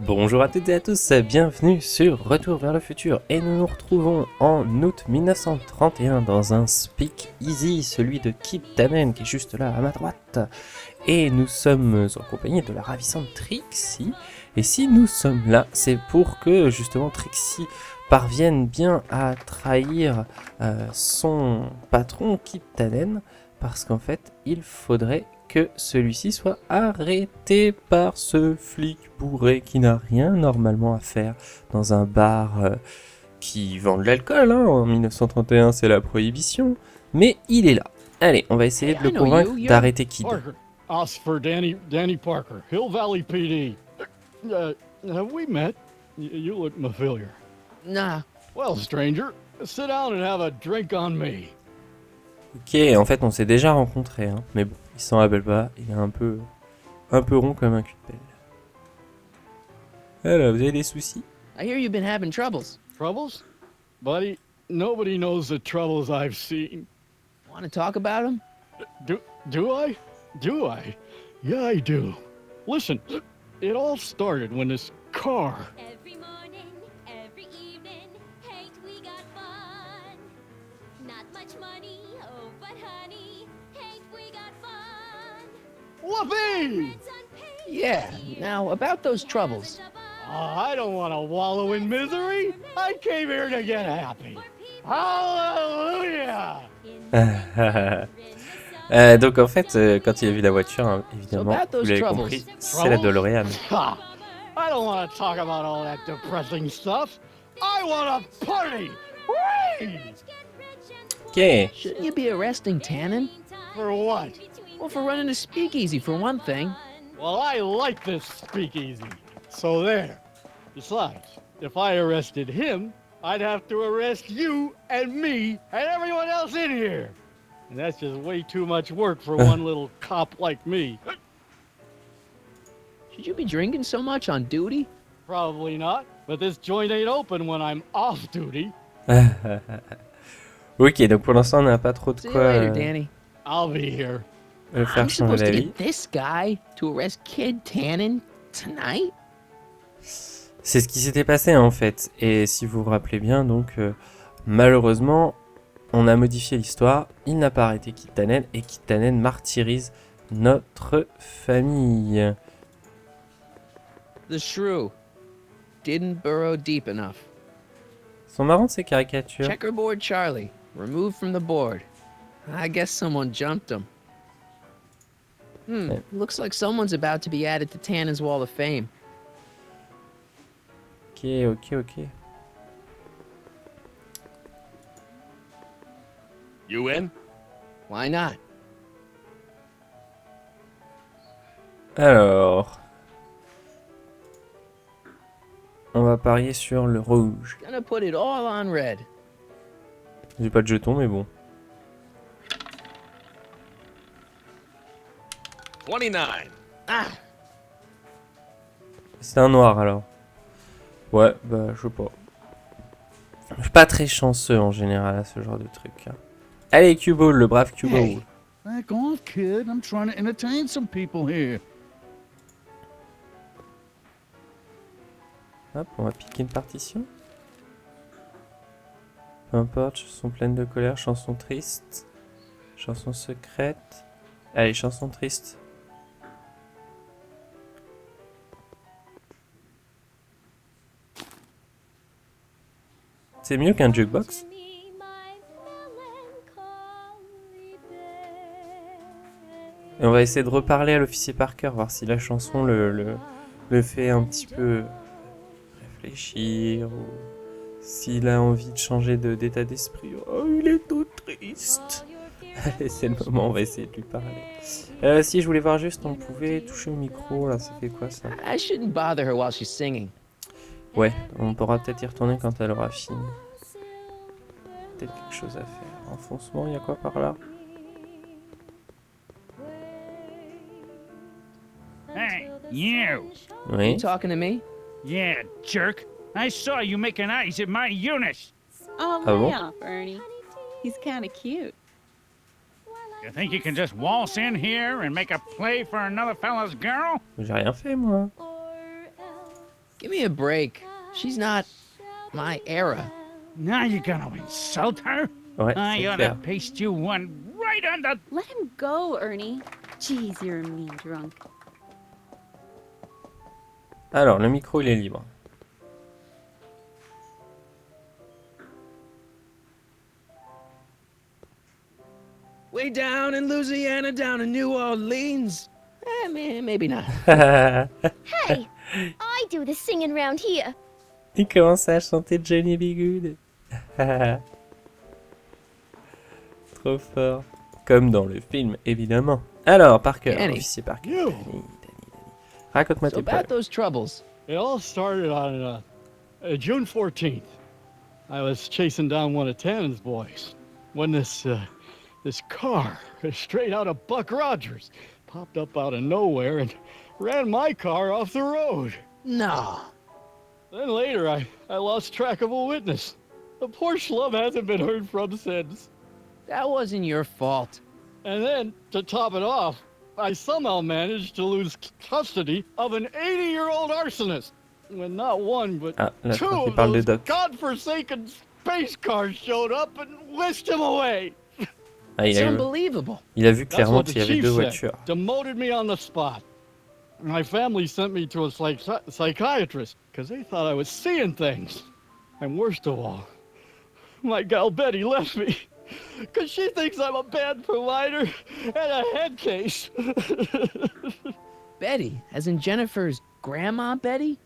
Bonjour à toutes et à tous, bienvenue sur Retour vers le Futur et nous nous retrouvons en août 1931 dans un Speak Easy, celui de Kip Tannen qui est juste là à ma droite. Et nous sommes en compagnie de la ravissante Trixie. Et si nous sommes là, c'est pour que justement Trixie parvienne bien à trahir son patron Kip Tannen, parce qu'en fait il faudrait que celui-ci soit arrêté par ce flic bourré qui n'a rien normalement à faire dans un bar qui vend de l'alcool. En 1931, c'est la prohibition. Mais il est là. Allez, on va essayer de le convaincre d'arrêter Kid. Oscar Danny Parker, Hill Valley PD. Have we met? You look familiar. Nah. Well, stranger, sit down and have a drink on me. Ok, en fait, on s'est déjà rencontrés, mais bon, il s'en rappelle pas. Il est un peu rond comme un cul de pelle. Alors, vous avez des soucis? I hear you've been having troubles. Troubles? Buddy, nobody knows the troubles I've seen. Want to talk about them? Do I? Do I? Yeah, I do. Listen, it all started when this car... Every morning, every evening, hate we got fun. Not much money, oh but honey, hate we got fun. Whoopee! Yeah, now about those troubles. I don't want to wallow in misery. I came here to get happy. Hallelujah! Donc en fait, quand il a vu la voiture, évidemment, vous l'avez compris, c'est la DeLorean. I don't want to talk about all that depressing stuff. I want to party! Whee! Ok. Shouldn't you be arresting Tannen? For what? Well, for running a speakeasy, for one thing. Well, I like this speakeasy. So there. Besides, if I arrested him, I'd have to arrest you and me and everyone else in here. And that's just way too much work for one little cop like me. Should you be drinking so much on duty? Probably not, but this joint ain't open when I'm off duty. Ok, donc pour l'instant, on n'a pas trop de See you quoi later, Danny. I'll be here. le faire I'm changer supposed to d'avis. get this guy to arrest Kid Tannen tonight? C'est ce qui s'était passé en fait. Et si vous vous rappelez bien, donc malheureusement, on a modifié l'histoire. Il n'a pas arrêté Kid Tannen et Kid Tannen martyrise notre famille. The shrew didn't burrow deep enough. Sont marrantes ces caricatures. Checkerboard Charlie, removed from the board. I guess someone jumped him. Yeah. Looks like someone's about to be added to Tannen's Wall of Fame. Ok. You in? Why not? Alors, on va parier sur le rouge. Gonna put it all on red. J'ai pas de jeton, mais bon. 29. Ah, C'est un noir alors. Ouais, bah je sais pas. Je suis pas très chanceux en général à ce genre de truc. Allez, Cubo, le brave Cubo. Hey. Back off, kid. I'm trying to entertain some people here. Hop, on va piquer une partition. Peu importe, chanson pleine de colère, chanson triste, chanson secrète. Allez, chanson triste. C'est mieux qu'un jukebox. Et on va essayer de reparler à l'officier Parker, voir si la chanson le fait un petit peu réfléchir, ou s'il a envie de changer d'état d'esprit. Oh, il est tout triste. Allez, c'est le moment, on va essayer de lui parler. Si je voulais voir juste, on pouvait toucher au micro, là, ça fait quoi ça? I shouldn't bother her while she's singing. Ouais, on pourra peut-être y retourner quand elle aura fini. Peut-être quelque chose à faire. Enfoncement, il y a quoi par là? Hey, you! Oui. You talking to me? Yeah, jerk. I saw you making eyes at my Eunice. Oh, Ah lay bon? off, Ernie. He's kind of cute. You think you can just waltz in here and make a play for another fella's girl? J'ai rien fait, moi. Give me a break. She's not my era. Now you're gonna insult her? Ouais, I c'est ought clair. to paste you one right on the... Let him go, Ernie. Jeez, you're a mean drunk. Alors, le micro, il est libre. Way down in Louisiana, down in New Orleans. Maybe not. Hey, I do the singing round here. Il commence à chanter Johnny B. Good. Trop fort. Comme dans le film, évidemment. Alors, Parker, Danny. officier Parker. You. Danny. Raconte-moi So tes about problèmes. those troubles. It all started on June 14th. I was chasing down one of Tannen's boys when this car, straight out of Buck Rogers, popped up out of nowhere and ran my car off the road. No. Then later, I lost track of a witness. The poor schlub hasn't been heard from since. That wasn't your fault. And then, to top it off, I somehow managed to lose custody of an 80-year-old arsonist. When not one, but Ah, là, je two crois qu'il of parle de those Doc. godforsaken space cars showed up and whisked him away. Ah, It's unbelievable. il a vu That's clairement what the qu'il y avait chief deux said. voitures. Demoted me on the spot. My family sent me to a psychiatrist because they thought I was seeing things. And worst of all, my gal Betty left me because she thinks I'm a bad provider and a head case. Betty, as in Jennifer's grandma Betty?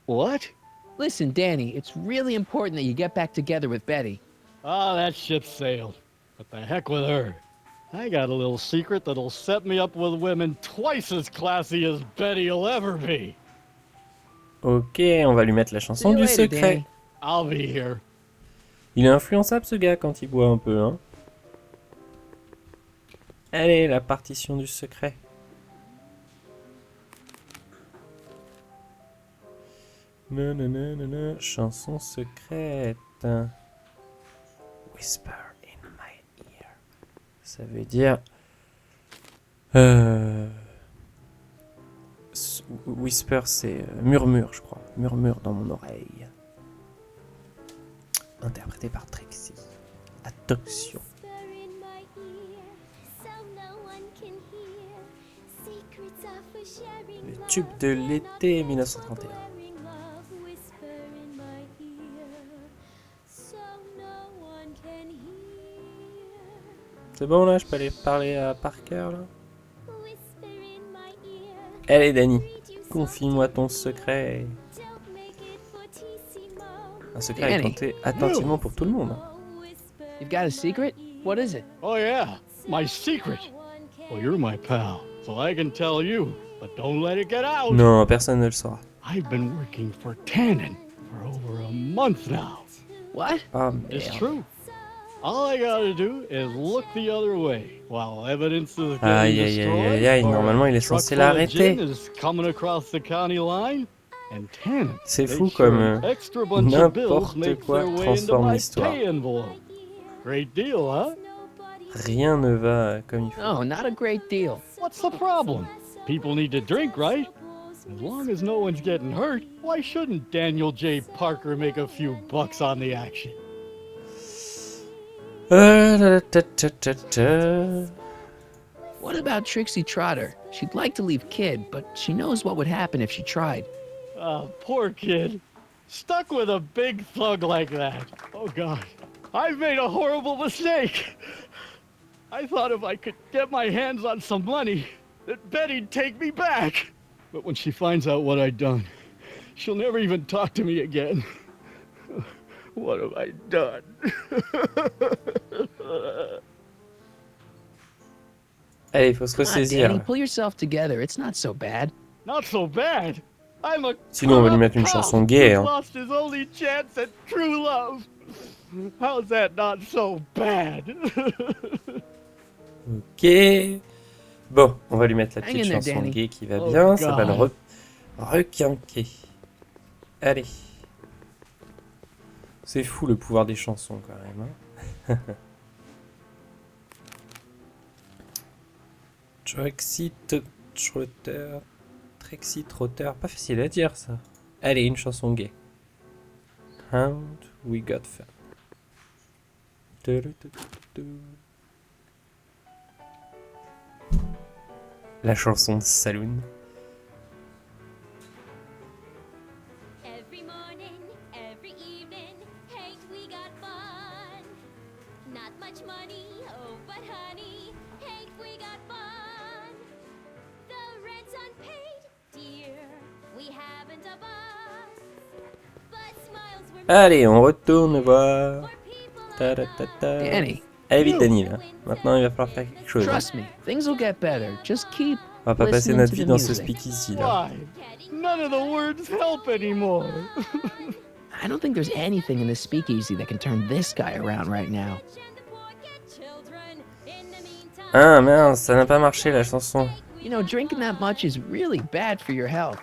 What? Listen, Danny, it's really important that you get back together with Betty. Ah, that ship sailed. But the heck with her. I got a little secret that'll set me up with women twice as classy as Betty'll ever be. Ok, on va lui mettre la See chanson you du later, secret. Danny. I'll be here. Il est influençable ce gars quand il boit un peu, hein. Allez, la partition du secret. Nanana, chanson secrète. Whisper in my ear. Ça veut dire... Whisper, c'est murmure, je crois. Murmure dans mon oreille. Interprété par Trixie. Attention. Whisper in my ear, so no one can hear. Secrets are for sharing Le love, tube de l'été 1931. wearing love. Whisper in my ear, so no one can hear. C'est bon là, je peux aller parler à Parker là. Whisper in my ear, Allez Danny, read you confie-moi ton secret. don't make it fortissimo. Un secret à Danny. écouter attentivement pour tout le monde. Whisper You've got a secret? What is it? Oh, yeah, my secret. Well, you're my pal, so I can tell you, but don't let it get out. Non, personne ne le saura. I've been working for Tannen for over a month now. What? Ah It's merde. true. All I gotta do is look the other way while evidence is getting Aïe aïe destroyed. aïe aïe aïe, or normalement il est a truck censé full of l'arrêter. gin is coming across the county line, and Tannen, C'est they fou sure comme, an extra bunch of bills n'importe makes quoi their way into transforme my l'histoire. pay envelope. Great deal, huh? Rien ne va comme il faut. No, not a great deal. What's the problem? People need to drink, right? As long as no one's getting hurt, why shouldn't Daniel J. Parker make a few bucks on the action? Ta, ta, ta, ta. What about Trixie Trotter? She'd like to leave Kid, but she knows what would happen if she tried. Poor kid. Stuck with a big thug like that. Oh, God. I've made a horrible mistake. I thought if I could get my hands on some money, that Betty'd take me back. But when she finds out what I'd done, she'll never even talk to me again. What have I done? Allez, il faut se Come on, ressaisir. Danny, pull yourself together. It's not so bad. Not so bad. I'm a Sinon, on va lui mettre une corrupt chanson pal gay, who's hein. lost his only chance at true love. How's that not so bad? Ok. Bon, on va lui mettre la Hang petite in there, chanson Danny. gay qui va Oh, bien. Ça va le God. requinquer. Allez. C'est fou le pouvoir des chansons quand même. Hein. Trixie Trotter. Trixie Trotter, pas facile à dire ça. Allez, une chanson gay. Haven't we got fun? La chanson de Saloon. Every morning, every evening, ain't we got fun? Not much money, oh but honey, ain't we got fun? The rent's unpaid, dear, we haven't a bus, but smiles were Allez, on retourne voir. for people Ta-da-ta-ta. Danny, Allez vite, Danny, là. Maintenant, il va falloir faire quelque chose. trust me, things will get better. Just keep On va pas passer listening notre to vie the dans ce music. speakeasy, là. Why? None of the words help anymore. I don't think there's anything in this speakeasy that can turn this guy around right now. and the poor get children. In the meantime, Ah, mince, ça n'a pas marché, la chanson. You know, drinking that much is really bad for your health.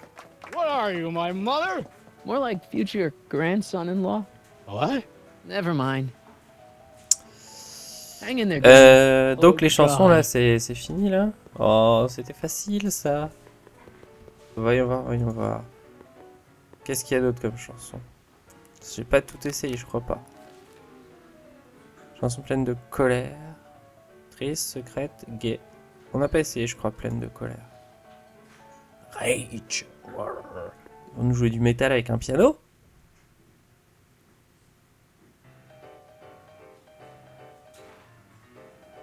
What are you, my mother? More like future grandson-in-law. What? Never mind. Hang in there, Danny. Donc Oh, les chansons, God. là, c'est fini, là. Oh, c'était facile, ça. Voyons voir, voyons voir. Qu'est-ce qu'il y a d'autre comme chanson? J'ai pas tout essayé, je crois pas. Chanson pleine de colère. Triste, secrète, gay. On n'a pas essayé, je crois, pleine de colère. Rage. On nous jouer du métal avec un piano?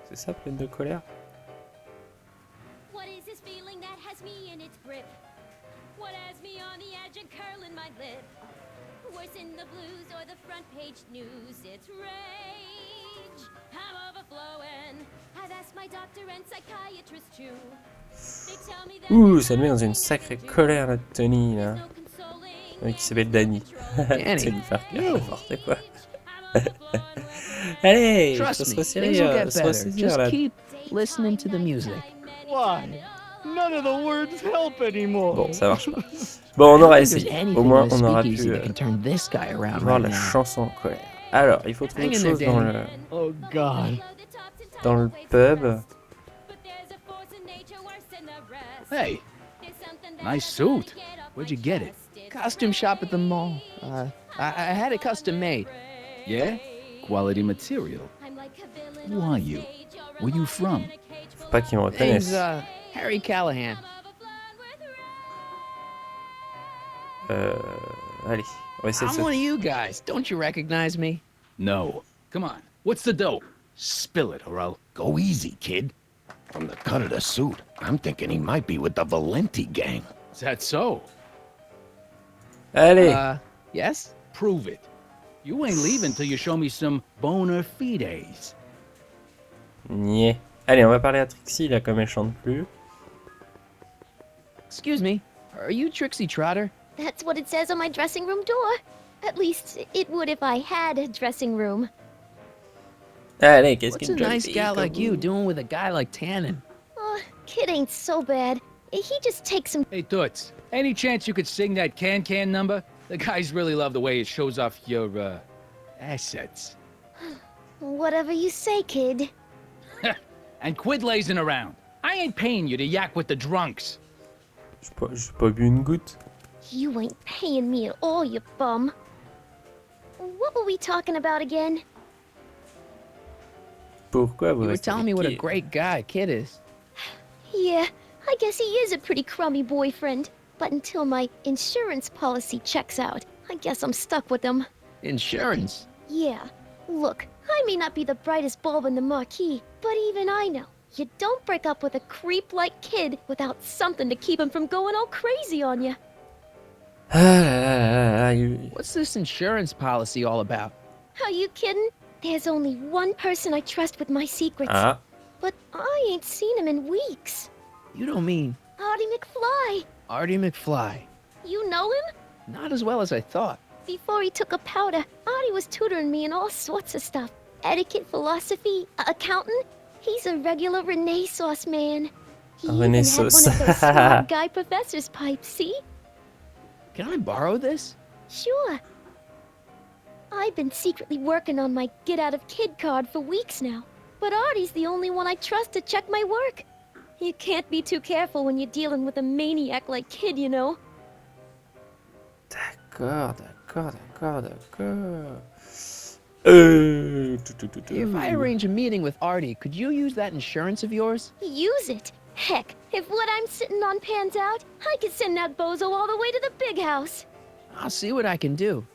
C'est ça, pleine de colère? what is this feeling that has me in its grip? What has me on the edge and curling my lip? Worse in the blues or the front page news, it's rage. I'm overflowing. I've asked my doctor and psychiatrist too. They tell me that Ouh, there's ça le met dans une nothing sacrée to do. colère, là, Tony, là. There's no consoling Oui, qui s'appelle Danny. Danny. Tony Parker, n'importe quoi. I'm overflowing with Allez, faut Trust se me, resserrer, things will get se better. ressaisir, Just là. keep listening to the music. Why? None of the words help anymore. Bon, ça marche pas. Bon, on aura I don't think essayé. there's anything Au moins, in this on aura speakeasy pu that can turn this guy around voir right la now. chanson en colère. Alors, il faut trouver Hang autre in chose there, dans Danny. le... Oh, God. Dans le pub. Hey, nice suit. Where'd you get it? Costume shop at the mall. I had it custom made. Yeah? Quality material. Who are you? Where you from? Faut pas qu'ils me reconnaissent. Name's Harry Callahan. Allez, on va essayer de I'm one of se... you guys. Don't you recognize me? No. Come on. What's the dope? Spill it, or I'll... Go easy, kid. From the cut of the suit, I'm thinking he might be with the Valenti gang. Is that so? Allez, Yes? Prove it. You ain't leaving till you show me some bona fides. niais. Allez, on va parler à Trixie, là, comme elle chante plus. Excuse me. Are you Trixie Trotter? That's what it says on my dressing room door. At least it would if I had a dressing room. Allez, qu'est-ce What's qu'une a nice jolie gal comme like you vous. doing with a guy like Tannen? Kid ain't so bad. He just takes some. Hey, Toots, any chance you could sing that can number? The guys really love the way it shows off your, assets. Whatever you say, kid. And quit lazing around. I ain't paying you to yak with the drunks. J'ai pas bu une goutte. You ain't paying me at all, you bum. What were we talking about again? Pourquoi vous You were restez telling me what a avec great guy Kid is. Yeah, I guess he is a pretty crummy boyfriend. But until my insurance policy checks out, I guess I'm stuck with him. Insurance. Yeah, look, I may not be the brightest bulb in the marquee, but even I know you don't break up with a creep like Kid without something to keep him from going all crazy on you. Ah là là là là, What's this insurance policy all about? Are you kidding? There's only one person I trust with my secrets, Ah, but I ain't seen him in weeks. You don't mean Artie McFly. Artie McFly. You know him? Not as well as I thought. Before he took a powder, Artie was tutoring me in all sorts of stuff. Etiquette, philosophy, accounting. He's a regular Renaissance man. He even had one of Renaissance. those smart guy professor's pipes, see? Can I borrow this? Sure. I've been secretly working on my get out of kid card for weeks now. But Artie's the only one I trust to check my work. You can't be too careful when you're dealing with a maniac like Kid, you know. D'accord. If I arrange a meeting with Artie, could you use that insurance of yours? Use it. Heck, if what I'm sitting on pans out, I could send that bozo all the way to the big house. I'll see what I can do.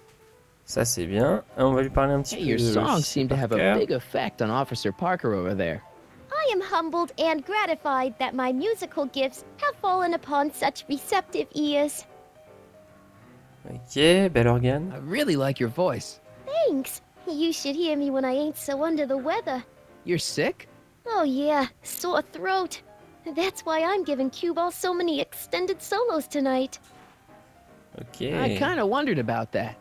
Ça c'est bien. On va lui parler un petit Hey, peu your de songs Lucy seem to have a Parker. big effect on Officer Parker over there. I am humbled and gratified that my musical gifts have fallen upon such receptive ears. Ok, bel organe. I really like your voice. Thanks. You should hear me when I ain't so under the weather. You're sick? Oh yeah, sore throat. That's why I'm giving Cue Ball so many extended solos tonight. Ok. I kind of wondered about that.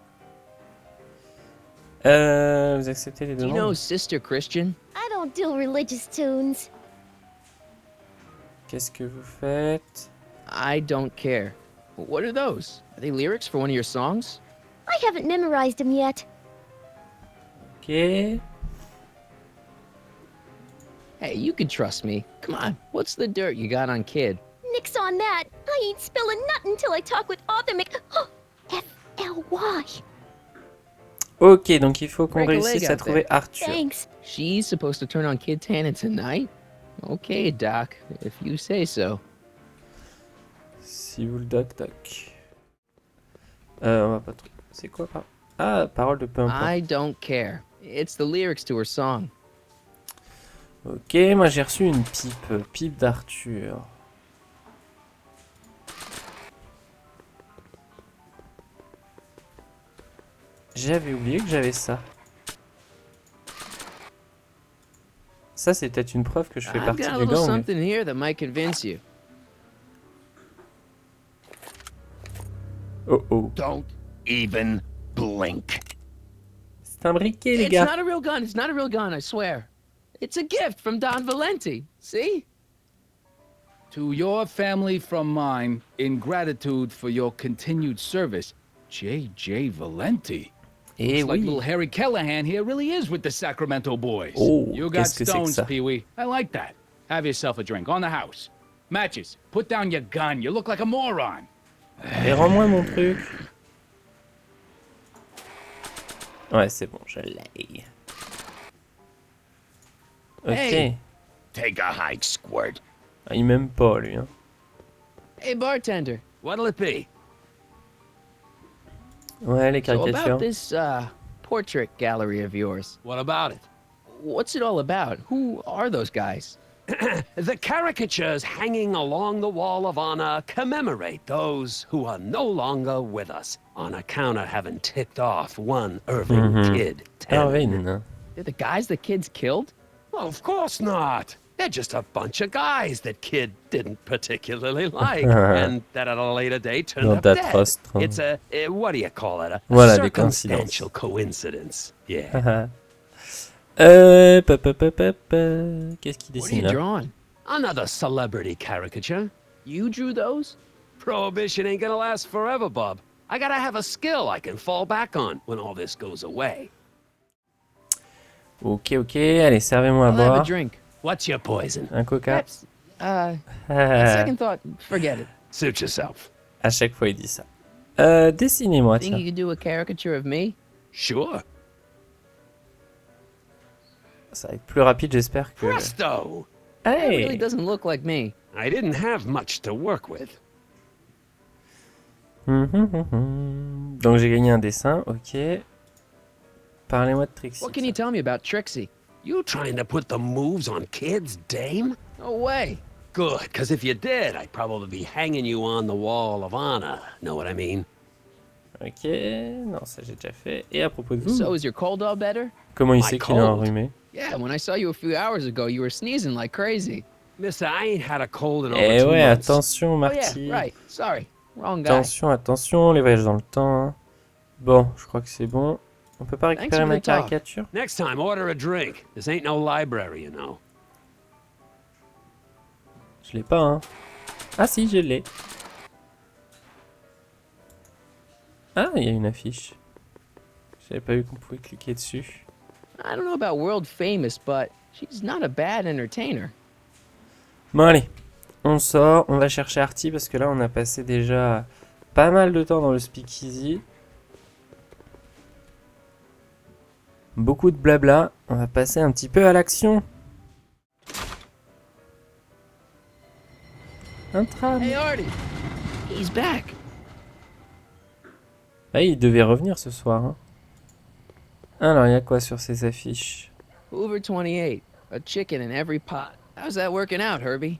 Vous acceptez les Do you demandes? know Sister Christian? I don't do religious tunes. Qu'est-ce que vous faites? I don't care. What are those? Are they lyrics for one of your songs? I haven't memorized them yet. Ok. Hey, you can trust me. Come on, what's the dirt you got on Kid? Nix on that. I ain't spilling nothing until I talk with Arthur F-L-Y. Ok, donc il faut qu'on Break a leg réussisse à out trouver there. Arthur. Thanks. She's supposed to turn on Kid Tannen tonight? Okay, Doc, if you say so. Si vous le doc. On va pas trop. C'est quoi par... Ah, parole de peu importe. I don't care. It's the lyrics to her song. Ok, moi j'ai reçu une pipe d'Arthur. J'avais oublié que j'avais ça. Ça c'est peut-être une preuve que je fais I've partie got a du little gang. something here that might convince you. Oh oh. Don't even blink. C'est un briquet les It's gars. not a real gun. It's not a real gun, I swear. It's a gift from Don Valenti. See? To your family from mine, in gratitude for your continued service, J.J. Valenti. Eh Looks like oui. little Harry Callahan here really is with the Sacramento boys. Oh, you got qu'est-ce que c'est que stones, ça? Pee-wee. I like that. Have yourself a drink on the house. Matches. Put down your gun. You look like a moron. Et rends-moi mon truc. Ouais, c'est bon, je l'ai. Ok. Hey. Take a hike, Squirt. Ah, il m'aime pas lui. Hein. Hey, bartender. What'll it be? Ouais, les So caricatures. about this, portrait gallery of yours. What about it? What's it all about? Who are those guys? The caricatures hanging along the wall of honor commemorate those who are no longer with us on account of having ticked off one Irving Kid Tannen. Irving. They're the guys the kids killed? Well, of course not. They're just a bunch of guys that Kid didn't particularly like, and that at a later date turned Non, up dead. t'atroce. It's a, what do you call it? A Voilà, des circumstantial coincidence. Yeah. Qu'est-ce qu'il What are you dessine là? drawing? Another celebrity caricature. You drew those? Prohibition ain't gonna last forever, Bob. I gotta have a skill I can fall back on when all this goes away. Ok, allez, servez-moi à I'll have a boire. drink. What's your poison? Un coca. Perhaps, on second thought, forget it. Suit yourself. À chaque fois il dit ça. Dessinez-moi, Think tiens. you could do a caricature of me? Sure. Ça va être plus rapide, j'espère que... Presto! That really Hey! doesn't look like me. I didn't have much to work with. Donc j'ai gagné un dessin, ok. Parlez-moi de Trixie. What can you tell me about Trixie? You trying to put the moves on kids, dame? No way. Good, because if you did, I'd probably be hanging you on the wall of honor. Know what I mean? Ok, non, ça j'ai déjà fait. Et à propos de vous, So is your cold all better? comment il My sait qu'il est cold? enrhumé? Yeah, when I saw you a few hours ago, you were sneezing like crazy. Mister, I ain't had a cold in over Eh 2 ouais, months. attention Oh Marty. yeah, right. Sorry. Wrong guy. Attention, les voyages dans le temps. Hein. Bon, je crois que c'est bon. On peut pas récupérer for ma the talk. caricature? Next time, order a drink. This ain't no library, you know. Je l'ai pas, hein. Ah si, je l'ai. Ah, il y a une affiche. J'avais pas vu qu'on pouvait cliquer dessus. I don't know about world famous, but she's not a bad entertainer. Bon allez, On sort, on va chercher Artie parce que là on a passé déjà pas mal de temps dans le speakeasy. Beaucoup de blabla, on va passer un petit peu à l'action. Un tram. Hey, Artie! He's back! Ah, il devait revenir ce soir. Hein. Alors, il y a quoi sur ces affiches? Hoover 28, a chicken in every pot. How's that working out, Herbie?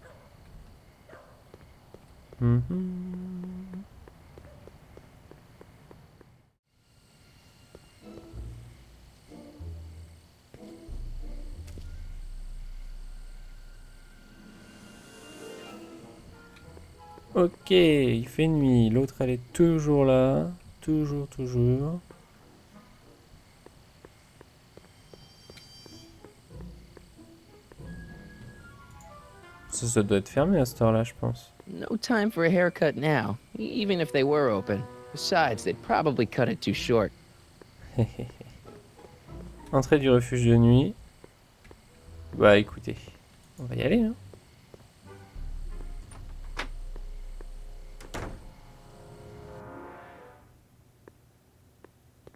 Ok, il fait nuit. L'autre, elle est toujours là. Toujours. Ça doit être fermé à cette heure-là, je pense. No time for a haircut now, even if they were open. Besides, they'd probably cut it too short. Entrée du refuge de nuit. Bah écoutez, on va y aller. Hein.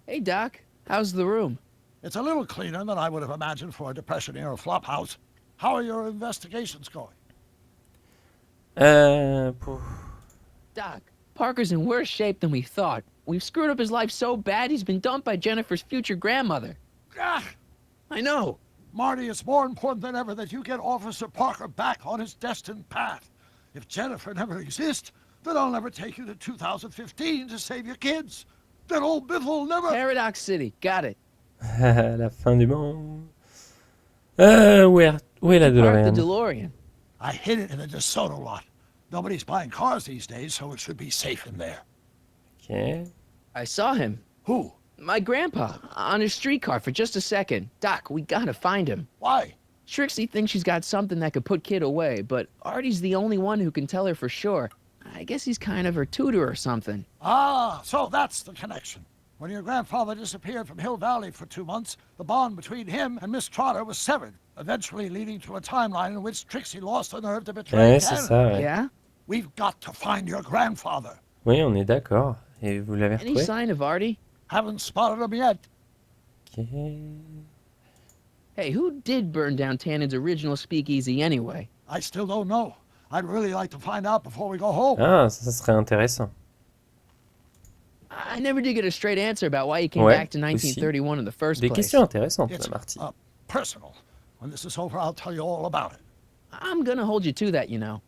Hey, Doc, how's the room? It's a little cleaner than I would have imagined for a Depression-era flophouse. How are your investigations going? Doc, Parker's in worse shape than we thought. We've screwed up his life so bad he's been dumped by Jennifer's future grandmother. Ah! I know. Marty, it's more important than ever that you get Officer Parker back on his destined path. If Jennifer never exists, then I'll never take you to 2015 to save your kids. Then old Biff will never... Paradox City, got it. La fin du monde. Où est la Park the DeLorean? DeLorean. I hid it in the DeSoto lot. Nobody's buying cars these days, so it should be safe in there. Ok. I saw him. Who? My grandpa, on his streetcar for just a second. Doc, we gotta find him. Why? Trixie thinks she's got something that could put Kid away, but Artie's the only one who can tell her for sure. I guess he's kind of her tutor or something. Ah, so that's the connection. When your grandfather disappeared from Hill Valley for 2 months, the bond between him and Miss Trotter was severed, eventually leading to a timeline in which Trixie lost the nerve to betray Ouais, c'est Canada. ça, ouais. Yeah? We've got to find your grandfather. Oui, on est d'accord. Et vous l'avez Any retrouvé? sign of Artie? Haven't spotted him yet. Ok. Hey, who did burn down Tannen's original speakeasy anyway? I still don't know. I'd really like to find out before we go home. Ah, ça serait intéressant. I never did get a straight answer about why he came Ouais, back to 1931 in the first Des place. questions intéressantes, It's Marty. personal. When this is over, I'll tell you all about it. I'm gonna hold you to that, you know.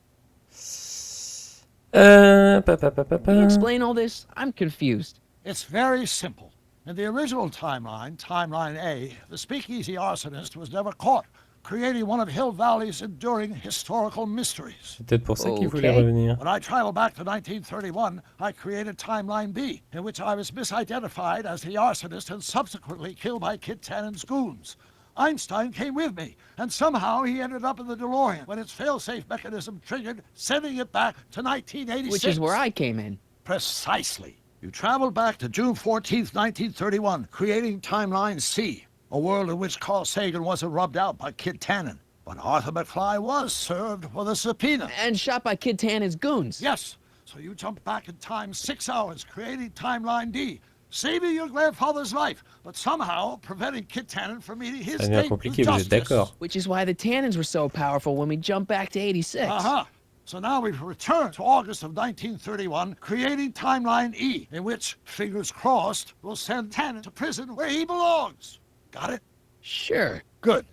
Can you explain all this? I'm confused. It's very simple. In the original timeline, Timeline A, the speakeasy arsonist was never caught, creating one of Hill Valley's enduring historical mysteries. C'est peut-être pour ça qu'il voulait Ok. revenir. When I traveled back to 1931, I created Timeline B, in which I was misidentified as the arsonist and subsequently killed by Kit Tannen's goons. Einstein came with me, and somehow he ended up in the DeLorean when its failsafe mechanism triggered, sending it back to 1986. Which is where I came in. Precisely. You traveled back to June 14th, 1931, creating Timeline C, a world in which Carl Sagan wasn't rubbed out by Kit Tannen. But Arthur McFly was served with a subpoena. And shot by Kid Tannen's goons. Yes, so you jumped back in time 6 hours, creating Timeline D, saving your grandfather's life, but somehow preventing Kit Tannen from meeting his Ça devient date compliqué, with vous êtes justice. d'accord. Which is why the Tannens were so powerful when we jumped back to 86. Uh-huh. So now we've returned to August of 1931, creating Timeline E, in which, fingers crossed, we'll send Tannen to prison where he belongs. Got it? Sure. Good.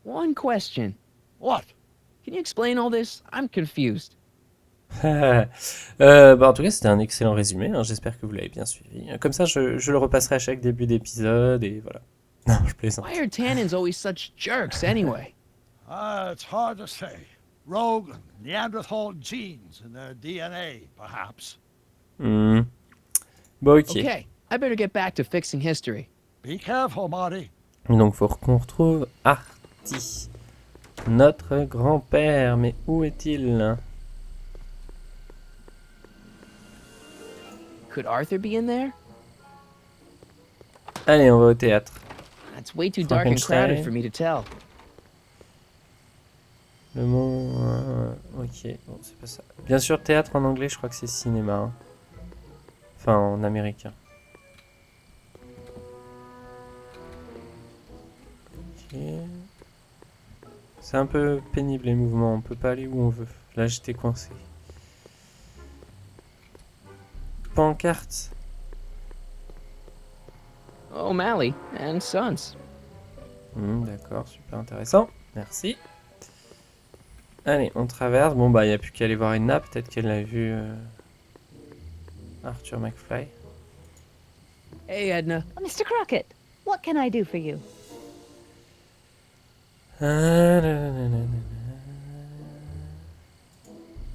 One question. What? Can you explain all this? I'm confused. Bah, en tout cas, c'était un excellent résumé. Hein. J'espère que vous l'avez bien suivi. Comme ça, je le repasserai à chaque début d'épisode et voilà. Non, je plaisante. Why are Tannens always such jerks anyway? It's hard to say. Rogue Neanderthal genes in their DNA, perhaps. Bon, ok. Okay, I better get back to fixing history. Be careful, Marty. Donc, faut qu'on retrouve Artie. Notre grand-père. Mais où est-il? Could Arthur be in there? Allez, on va au théâtre. It's way too dark and crowded for me to tell. Le mot... ok, bon, c'est pas ça. Bien sûr, théâtre en anglais, je crois que c'est cinéma. Hein. Enfin, en américain. Ok. C'est un peu pénible les mouvements, on peut pas aller où on veut. Là, j'étais coincé. Pancarte. O'Malley and Sons. D'accord, super intéressant. Merci. Allez, on traverse. Bon, bah, il n'y a plus qu'à aller voir Edna. Peut-être qu'elle a vu Arthur McFly. Hey, Edna. Mr. Crockett, what can I do for you?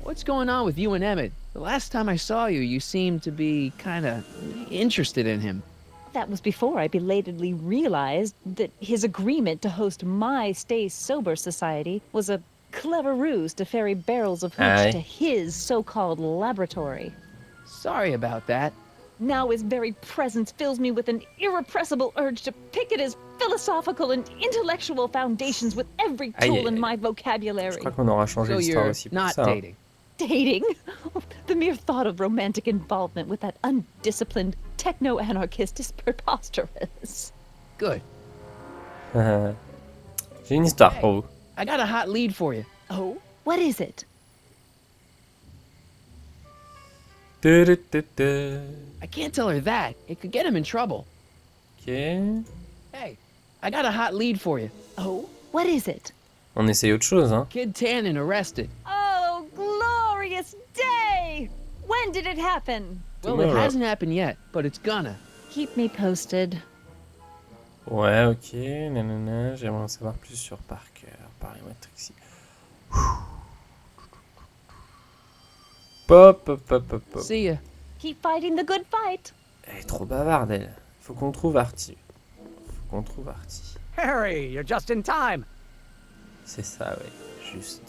What's going on with you and Emmett? The last time I saw you, you seemed to be kind of interested in him. That was before I belatedly realized that his agreement to host my Stay Sober Society was a clever ruse to ferry barrels of hooch to his so-called laboratory. Sorry about that. Now his very presence fills me with an irrepressible urge to pick at his philosophical and intellectual foundations with every tool in my vocabulary. Je crois qu'on aura changé l'histoire aussi pour ça. Dating. Dating? The mere thought of romantic involvement with that undisciplined techno-anarchist is preposterous. Good. J'ai une histoire pour vous. I got a hot lead for you. Oh? What is it? I can't tell her that. It could get him in trouble. Ok. Hey, I got a hot lead for you. Oh? What is it? On essaye autre chose, hein. Kid Tannen arrested. Oh, glorious day! When did it happen? Well, it hasn't happened yet, but it's gonna. Keep me posted. Ouais, ok. Nanana. J'aimerais en savoir plus sur Parker. Parlez-moi de Trixie. Pop, pop, pop, pop, pop. See ya. Keep fighting the good fight. Elle est trop bavarde, elle. Faut qu'on trouve Artie. Harry, you're just in time. C'est ça, ouais. Juste.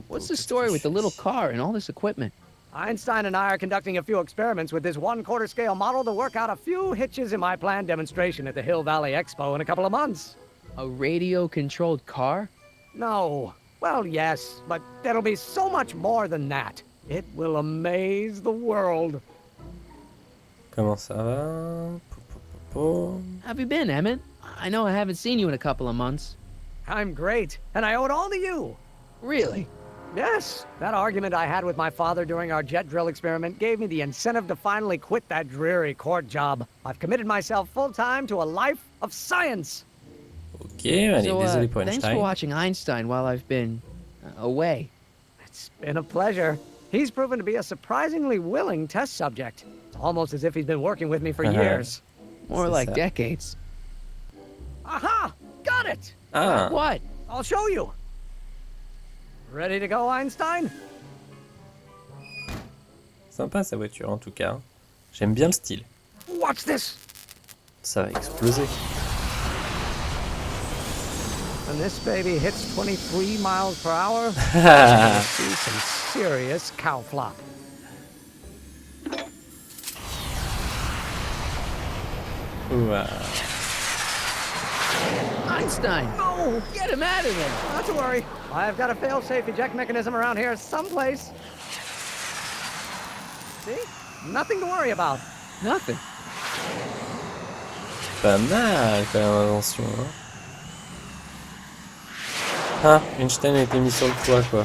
What's the story with the little car and all this equipment? Einstein and I are conducting a few experiments with this 1/4 scale model to work out a few hitches in my planned demonstration at the Hill Valley Expo in a couple of months. A radio-controlled car? No. Well, yes, but it'll be so much more than that. It will amaze the world. Comment ça va? Have you been, Emmett? I know I haven't seen you in a couple of months. I'm great, and I owe it all to you. Really? Yes. That argument I had with my father during our jet drill experiment gave me the incentive to finally quit that dreary court job. I've committed myself full-time to a life of science. Ok, allez, désolé pour Einstein. Thanks for watching Einstein while I've been away. It's been a pleasure. He's proven to be a surprisingly willing test subject. It's almost as if he's been working with me for years. More like decades. Aha! Got it! Ah. What? I'll show you. Ready to go, Einstein? Sympa sa voiture en tout cas. J'aime bien le style. Watch this. Ça va exploser. When this baby hits 23 miles per hour, you'll see some serious cow flop. Wow. Einstein! No! Get him out of there! Not to worry. I've got a fail-safe eject mechanism around here someplace. See? Nothing to worry about. Nothing. Pas mal quand même, attention. Hein. Ah, Einstein a été mis sur le toit, quoi.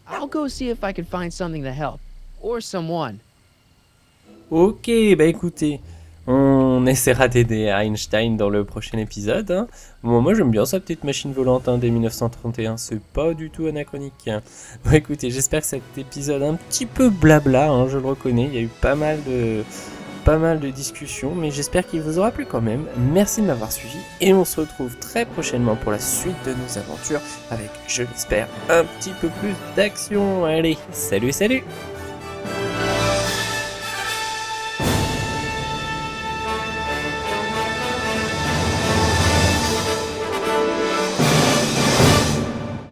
I'll go see if I can find something to help. Or someone. Ok, bah écoutez, on essaiera d'aider Einstein dans le prochain épisode. Hein. Bon, moi j'aime bien sa petite machine volante hein, dès 1931, c'est pas du tout anachronique. Hein. Bon écoutez, j'espère que cet épisode un petit peu blabla, hein, je le reconnais, il y a eu pas mal de discussions, mais j'espère qu'il vous aura plu quand même. Merci de m'avoir suivi et on se retrouve très prochainement pour la suite de nos aventures avec, je l'espère, un petit peu plus d'action. Allez, salut, salut!